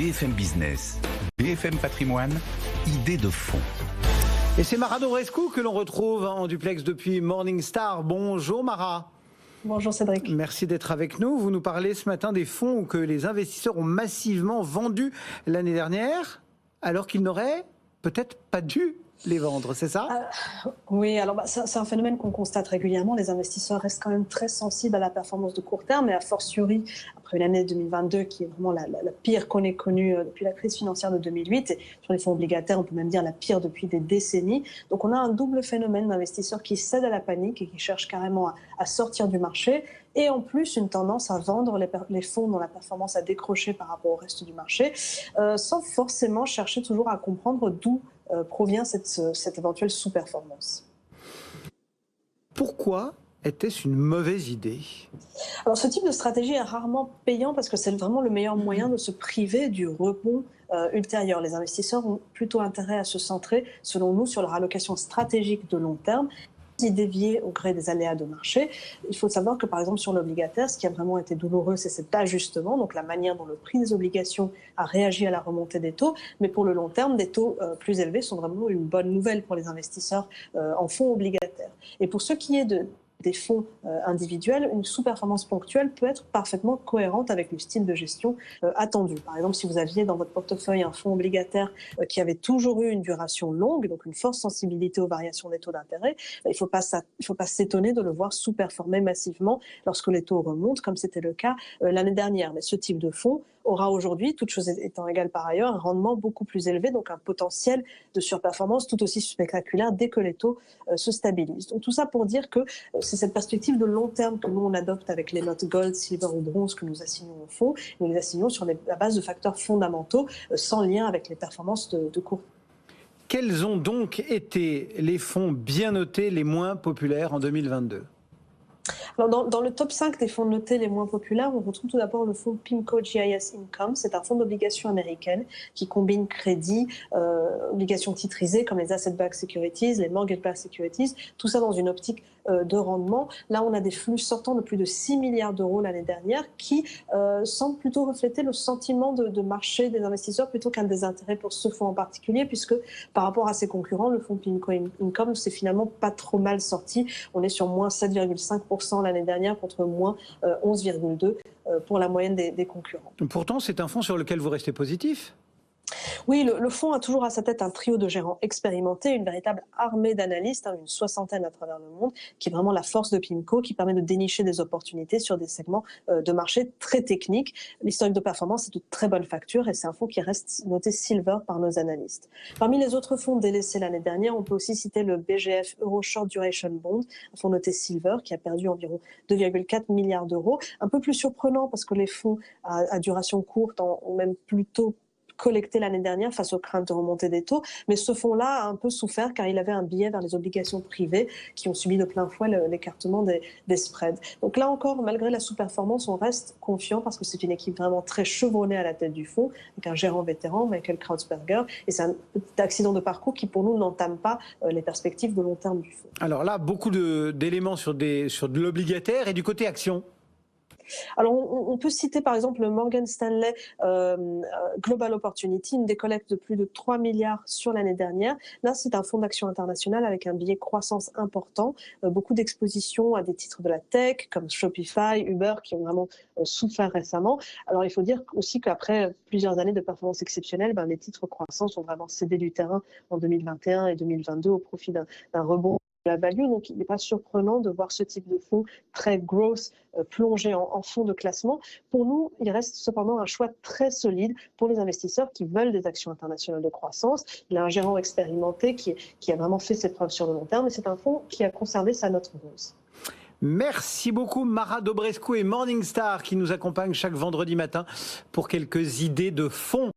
BFM Business, BFM Patrimoine, idée de fond. Et c'est Mara Dobrescu que l'on retrouve en duplex depuis Morningstar. Bonjour Mara. Bonjour Cédric. Merci d'être avec nous. Vous nous parlez ce matin des fonds que les investisseurs ont massivement vendus l'année dernière, alors qu'ils n'auraient peut-être pas dû les vendre, c'est ça? Oui, alors c'est un phénomène qu'on constate régulièrement. Les investisseurs restent quand même très sensibles à la performance de court terme, et a fortiori après une année 2022 qui est vraiment la pire qu'on ait connue depuis la crise financière de 2008. Et sur les fonds obligataires, on peut même dire la pire depuis des décennies. Donc on a un double phénomène d'investisseurs qui cèdent à la panique et qui cherchent carrément à sortir du marché. Et en plus, une tendance à vendre les fonds dont la performance a décroché par rapport au reste du marché, sans forcément chercher toujours à comprendre d'où provient cette éventuelle sous-performance. Pourquoi était-ce une mauvaise idée? Alors, ce type de stratégie est rarement payant parce que c'est vraiment le meilleur moyen de se priver du rebond ultérieur. Les investisseurs ont plutôt intérêt à se centrer, selon nous, sur leur allocation stratégique de long terme, dévier au gré des aléas de marché. Il faut savoir que par exemple sur l'obligataire, ce qui a vraiment été douloureux, c'est cet ajustement, donc la manière dont le prix des obligations a réagi à la remontée des taux. Mais pour le long terme, des taux plus élevés sont vraiment une bonne nouvelle pour les investisseurs en fonds obligataires. Et pour ce qui est des fonds individuels, une sous-performance ponctuelle peut être parfaitement cohérente avec le style de gestion attendu. Par exemple, si vous aviez dans votre portefeuille un fonds obligataire qui avait toujours eu une duration longue, donc une forte sensibilité aux variations des taux d'intérêt, il ne faut pas s'étonner de le voir sous-performer massivement lorsque les taux remontent, comme c'était le cas l'année dernière. Mais ce type de fonds aura aujourd'hui, toutes choses étant égales par ailleurs, un rendement beaucoup plus élevé, donc un potentiel de surperformance tout aussi spectaculaire dès que les taux se stabilisent. Donc tout ça pour dire que c'est cette perspective de long terme que nous on adopte avec les notes gold, silver ou bronze que nous assignons aux fonds. Nous les assignons sur la base de facteurs fondamentaux sans lien avec les performances de court terme. Quels ont donc été les fonds bien notés les moins populaires en 2022? Alors dans le top 5 des fonds notés les moins populaires, on retrouve tout d'abord le fonds PIMCO GIS Income. C'est un fonds d'obligations américaines qui combine crédit, obligations titrisées comme les asset-backed securities, les mortgage-backed securities, tout ça dans une optique de rendement. Là, on a des flux sortants de plus de 6 milliards d'euros l'année dernière qui semblent plutôt refléter le sentiment de marché des investisseurs plutôt qu'un désintérêt pour ce fonds en particulier, puisque par rapport à ses concurrents, le fonds PIMCO Income, c'est finalement pas trop mal sorti. On est sur moins 7,5% l'année dernière contre moins 11,2% pour la moyenne des concurrents. Pourtant, c'est un fonds sur lequel vous restez positif. Oui, le fonds a toujours à sa tête un trio de gérants expérimentés, une véritable armée d'analystes, une soixantaine à travers le monde, qui est vraiment la force de PIMCO, qui permet de dénicher des opportunités sur des segments de marché très techniques. L'historique de performance est de très bonne facture et c'est un fonds qui reste noté silver par nos analystes. Parmi les autres fonds délaissés l'année dernière, on peut aussi citer le BGF Euro Short Duration Bond, un fonds noté silver qui a perdu environ 2,4 milliards d'euros. Un peu plus surprenant parce que les fonds à duration courte ont même plutôt collecté l'année dernière face aux craintes de remontée des taux, mais ce fonds-là a un peu souffert car il avait un biais vers les obligations privées qui ont subi de plein fouet l'écartement des spreads. Donc là encore, malgré la sous-performance, on reste confiant parce que c'est une équipe vraiment très chevronnée à la tête du fonds, avec un gérant vétéran, Michael Krautsberger, et c'est un petit accident de parcours qui pour nous n'entame pas les perspectives de long terme du fonds. Alors là, beaucoup d'éléments sur de l'obligataire et du côté action. Alors, on peut citer par exemple le Morgan Stanley Global Opportunity, une décollecte de plus de 3 milliards sur l'année dernière. Là, c'est un fonds d'action international avec un biais croissance important, beaucoup d'expositions à des titres de la tech comme Shopify, Uber, qui ont vraiment souffert récemment. Alors, il faut dire aussi qu'après plusieurs années de performance exceptionnelle, les titres croissance ont vraiment cédé du terrain en 2021 et 2022 au profit d'un rebond la value, donc il n'est pas surprenant de voir ce type de fonds très growth plongé en fonds de classement. Pour nous, il reste cependant un choix très solide pour les investisseurs qui veulent des actions internationales de croissance. Il a un gérant expérimenté qui a vraiment fait ses preuves sur le long terme et c'est un fonds qui a conservé sa note rose. Merci beaucoup Mara Dobrescu et Morningstar qui nous accompagnent chaque vendredi matin pour quelques idées de fonds.